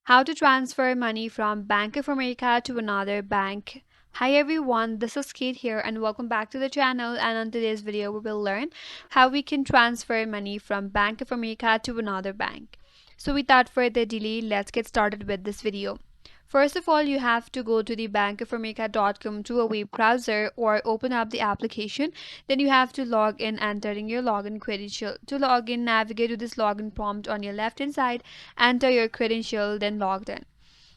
How to transfer money from Bank of America to another bank. Hi everyone, this is Kate here and welcome back to the channel, and on today's video we will learn how we can transfer money from Bank of America to another bank. So without further delay, let's get started with this video. First of all, you have to go to the bankofamerica.com to a web browser or open up the application. Then you have to log in, entering your login credential. To log in, navigate to this login prompt on your left hand side, enter your credential, then logged in.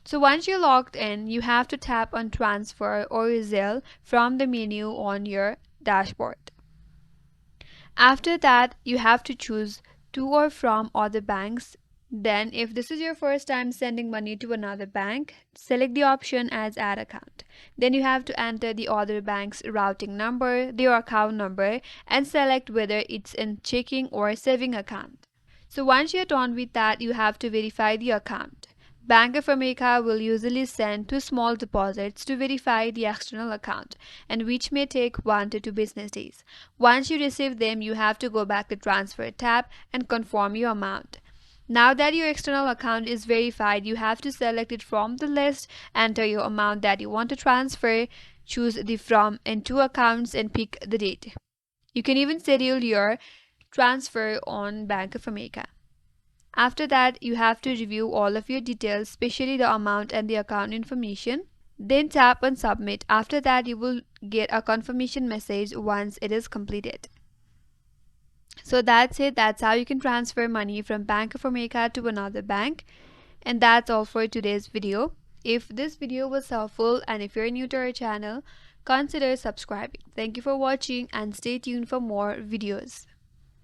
So once you're logged in, you have to tap on transfer or Zelle from the menu on your dashboard. After that, you have to choose to or from other banks. Then, if this is your first time sending money to another bank, select the option as add account. Then you have to enter the other bank's routing number, their account number, and select whether it's in checking or saving account. So once you're done with that, you have to verify the account. Bank of America will usually send two small deposits to verify the external account, and which may take 1 to 2 business days. Once you receive them, you have to go back to Transfer tab and confirm your amount. Now that your external account is verified, you have to select it from the list, enter your amount that you want to transfer, choose the from and to accounts, and pick the date. You can even schedule your transfer on Bank of America. After that, you have to review all of your details, especially the amount and the account information. Then tap on submit. After that, you will get a confirmation message once it is completed. So that's it. That's how you can transfer money from Bank of America to another bank. And that's all for today's video. If this video was helpful and if you're new to our channel, consider subscribing. Thank you for watching and stay tuned for more videos.